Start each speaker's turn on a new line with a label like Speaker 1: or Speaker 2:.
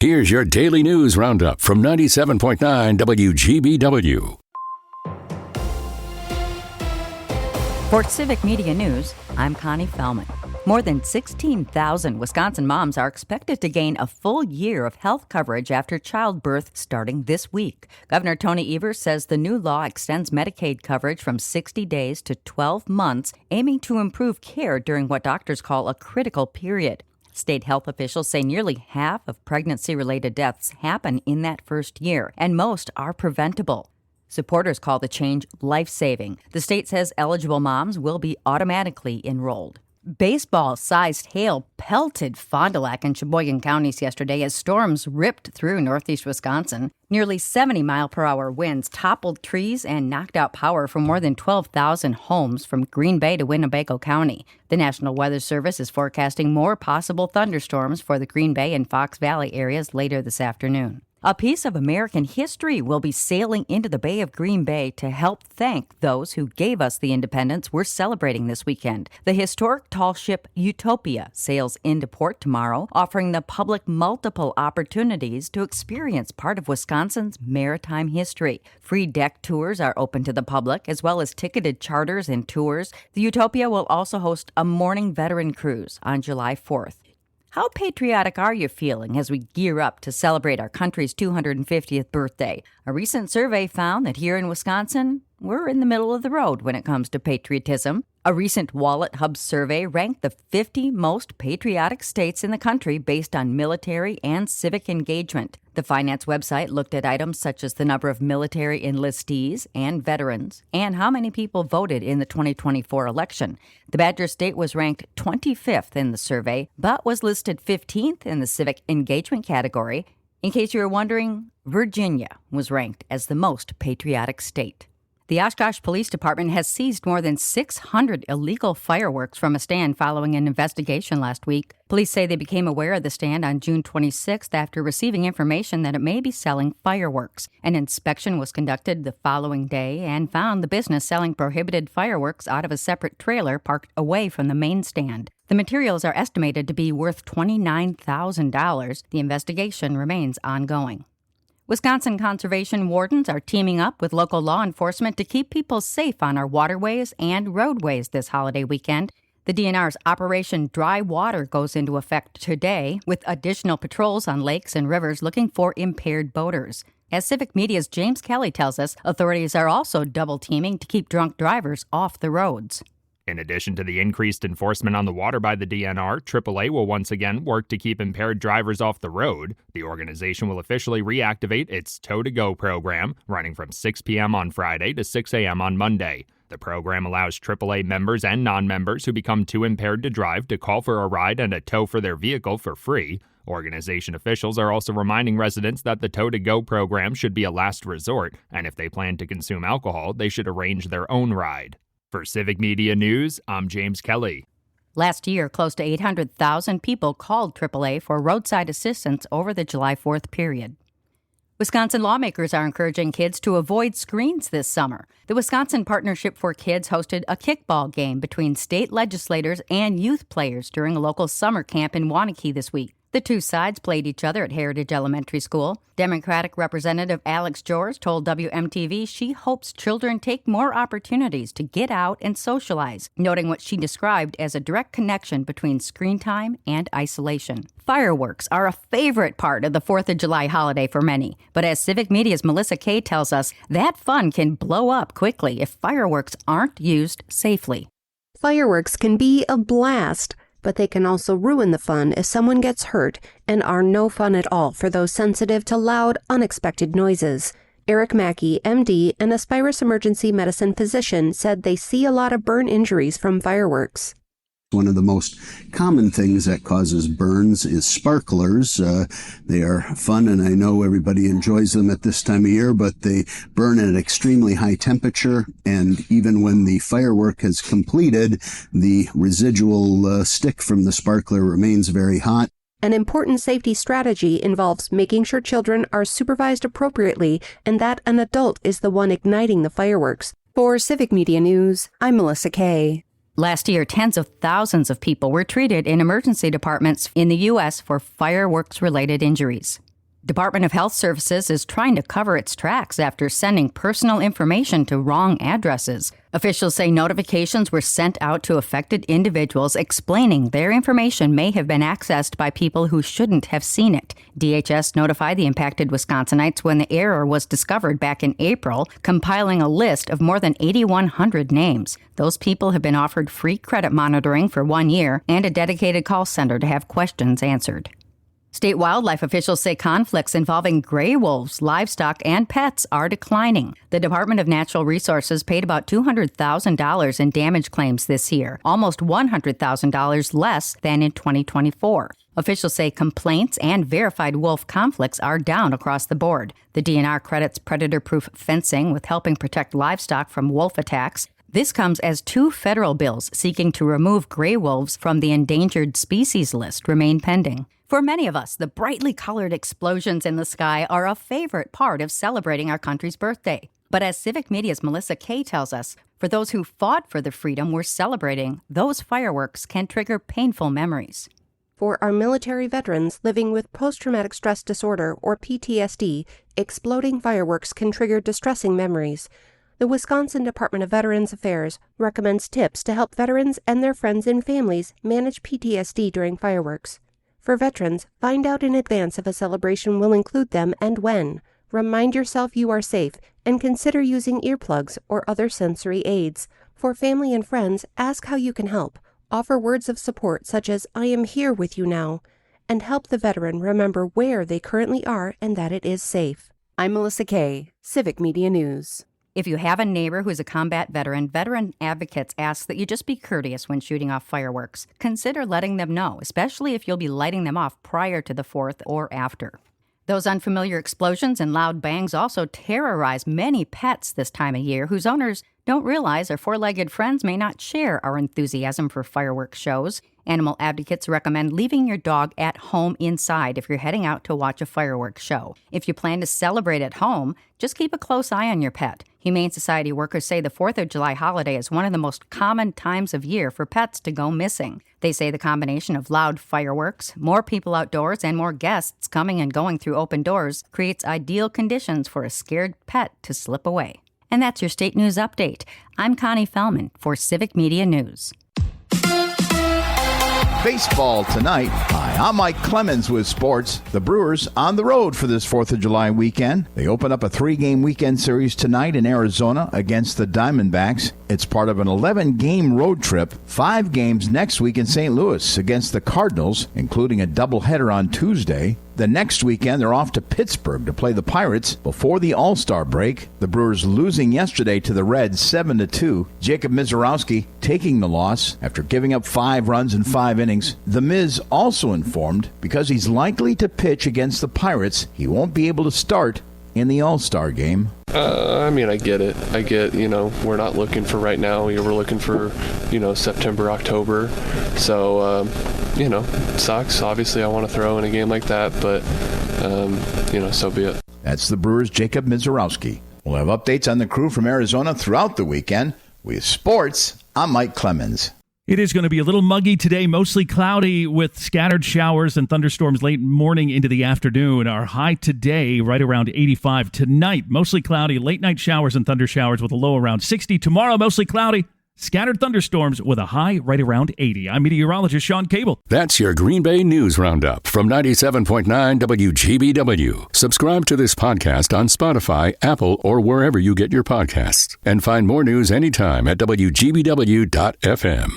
Speaker 1: Here's your daily news roundup from 97.9 WGBW.
Speaker 2: For Civic Media News, I'm Connie Fellman. More than 16,000 Wisconsin moms are expected to gain a full year of health coverage after childbirth starting this week. Governor Tony Evers says the new law extends Medicaid coverage from 60 days to 12 months, aiming to improve care during what doctors call a critical period. State health officials say nearly half of pregnancy-related deaths happen in that first year, and most are preventable. Supporters call the change life-saving. The state says eligible moms will be automatically enrolled. Baseball-sized hail pelted Fond du Lac and Sheboygan counties yesterday as storms ripped through northeast Wisconsin. Nearly 70-mile-per-hour winds toppled trees and knocked out power for more than 12,000 homes from Green Bay to Winnebago County. The National Weather Service is forecasting more possible thunderstorms for the Green Bay and Fox Valley areas later this afternoon. A piece of American history will be sailing into the Bay of Green Bay to help thank those who gave us the independence we're celebrating this weekend. The historic tall ship Utopia sails into port tomorrow, offering the public multiple opportunities to experience part of Wisconsin's maritime history. Free deck tours are open to the public, as well as ticketed charters and tours. The Utopia will also host a morning veteran cruise on July 4th. How patriotic are you feeling as we gear up to celebrate our country's 250th birthday? A recent survey found that here in Wisconsin, we're in the middle of the road when it comes to patriotism. A recent Wallet Hub survey ranked the 50 most patriotic states in the country based on military and civic engagement. The finance website looked at items such as the number of military enlistees and veterans and how many people voted in the 2024 election. The Badger State was ranked 25th in the survey, but was listed 15th in the civic engagement category. In case you were wondering, Virginia was ranked as the most patriotic state. The Oshkosh Police Department has seized more than 600 illegal fireworks from a stand following an investigation last week. Police say they became aware of the stand on June 26th after receiving information that it may be selling fireworks. An inspection was conducted the following day and found the business selling prohibited fireworks out of a separate trailer parked away from the main stand. The materials are estimated to be worth $29,000. The investigation remains ongoing. Wisconsin conservation wardens are teaming up with local law enforcement to keep people safe on our waterways and roadways this holiday weekend. The DNR's Operation Dry Water goes into effect today, with additional patrols on lakes and rivers looking for impaired boaters. As Civic Media's James Kelly tells us, authorities are also double-teaming to keep drunk drivers off the roads.
Speaker 3: In addition to the increased enforcement on the water by the DNR, AAA will once again work to keep impaired drivers off the road. The organization will officially reactivate its Tow to Go program, running from 6 p.m. on Friday to 6 a.m. on Monday. The program allows AAA members and non-members who become too impaired to drive to call for a ride and a tow for their vehicle for free. Organization officials are also reminding residents that the Tow to Go program should be a last resort, and if they plan to consume alcohol, they should arrange their own ride. For Civic Media News, I'm James Kelly.
Speaker 2: Last year, close to 800,000 people called AAA for roadside assistance over the July 4th period. Wisconsin lawmakers are encouraging kids to avoid screens this summer. The Wisconsin Partnership for Kids hosted a kickball game between state legislators and youth players during a local summer camp in Waunakee this week. The two sides played each other at Heritage Elementary School. Democratic Representative Alex George told WMTV she hopes children take more opportunities to get out and socialize, noting what she described as a direct connection between screen time and isolation. Fireworks are a favorite part of the 4th of July holiday for many, but as Civic Media's Melissa Kay tells us, that fun can blow up quickly if fireworks aren't used safely.
Speaker 4: Fireworks can be a blast, but they can also ruin the fun if someone gets hurt and are no fun at all for those sensitive to loud, unexpected noises. Eric Mackey, MD, an Aspirus emergency medicine physician, said they see a lot of burn injuries from fireworks.
Speaker 5: One of the most common things that causes burns is sparklers. They are fun, and I know everybody enjoys them at this time of year, but they burn at an extremely high temperature, and even when the firework has completed, the residual stick from the sparkler remains very hot.
Speaker 4: An important safety strategy involves making sure children are supervised appropriately and that an adult is the one igniting the fireworks. For Civic Media News, I'm Melissa Kay.
Speaker 2: Last year, tens of thousands of people were treated in emergency departments in the U.S. for fireworks-related injuries. Department of Health Services is trying to cover its tracks after sending personal information to wrong addresses. Officials say notifications were sent out to affected individuals explaining their information may have been accessed by people who shouldn't have seen it. DHS notified the impacted Wisconsinites when the error was discovered back in April, compiling a list of more than 8,100 names. Those people have been offered free credit monitoring for 1 year and a dedicated call center to have questions answered. State wildlife officials say conflicts involving gray wolves, livestock, and pets are declining. The Department of Natural Resources paid about $200,000 in damage claims this year, almost $100,000 less than in 2024. Officials say complaints and verified wolf conflicts are down across the board. The DNR credits predator-proof fencing with helping protect livestock from wolf attacks. This comes as 2 federal bills seeking to remove gray wolves from the endangered species list remain pending. For many of us, the brightly colored explosions in the sky are a favorite part of celebrating our country's birthday. But as Civic Media's Melissa Kay tells us, for those who fought for the freedom we're celebrating, those fireworks can trigger painful memories.
Speaker 4: For our military veterans living with post-traumatic stress disorder, or PTSD, exploding fireworks can trigger distressing memories. The Wisconsin Department of Veterans Affairs recommends tips to help veterans and their friends and families manage PTSD during fireworks. For veterans, find out in advance if a celebration will include them and when. Remind yourself you are safe and consider using earplugs or other sensory aids. For family and friends, ask how you can help. Offer words of support such as, "I am here with you now," and help the veteran remember where they currently are and that it is safe. I'm Melissa Kay, Civic Media News.
Speaker 2: If you have a neighbor who's a combat veteran advocates ask that you just be courteous when shooting off fireworks. Consider letting them know, especially if you'll be lighting them off prior to the 4th or after. Those unfamiliar explosions and loud bangs also terrorize many pets this time of year whose owners don't realize their 4-legged friends may not share our enthusiasm for fireworks shows. Animal advocates recommend leaving your dog at home inside if you're heading out to watch a fireworks show. If you plan to celebrate at home, just keep a close eye on your pet. Humane Society workers say the 4th of July holiday is one of the most common times of year for pets to go missing. They say the combination of loud fireworks, more people outdoors, and more guests coming and going through open doors creates ideal conditions for a scared pet to slip away. And that's your state news update. I'm Connie Fellman for Civic Media News.
Speaker 6: Baseball tonight. Hi, I'm Mike Clemens with sports. The Brewers on the road for this 4th of July weekend. They open up a 3-game weekend series tonight in Arizona against the Diamondbacks. It's part of an 11-game road trip, 5 games next week in St. Louis against the Cardinals, including a doubleheader on Tuesday. The next weekend, they're off to Pittsburgh to play the Pirates before the All-Star break. The Brewers losing yesterday to the Reds 7-2. Jacob Mizorowski taking the loss after giving up 5 runs in 5 innings. The Miz also informed because he's likely to pitch against the Pirates, he won't be able to start in the All-Star game.
Speaker 7: I get it. We're not looking for right now. We're looking for, September, October. So, it sucks. Obviously, I want to throw in a game like that, but, so be it.
Speaker 6: That's the Brewers' Jacob Mizorowski. We'll have updates on the crew from Arizona throughout the weekend. With sports, I'm Mike Clemens.
Speaker 8: It is going to be a little muggy today, mostly cloudy with scattered showers and thunderstorms late morning into the afternoon. Our high today, right around 85. Tonight, mostly cloudy, late night showers and thunder showers with a low around 60. Tomorrow, mostly cloudy, scattered thunderstorms with a high right around 80. I'm meteorologist Sean Cable.
Speaker 1: That's your Green Bay News Roundup from 97.9 WGBW. Subscribe to this podcast on Spotify, Apple, or wherever you get your podcasts. And find more news anytime at WGBW.FM.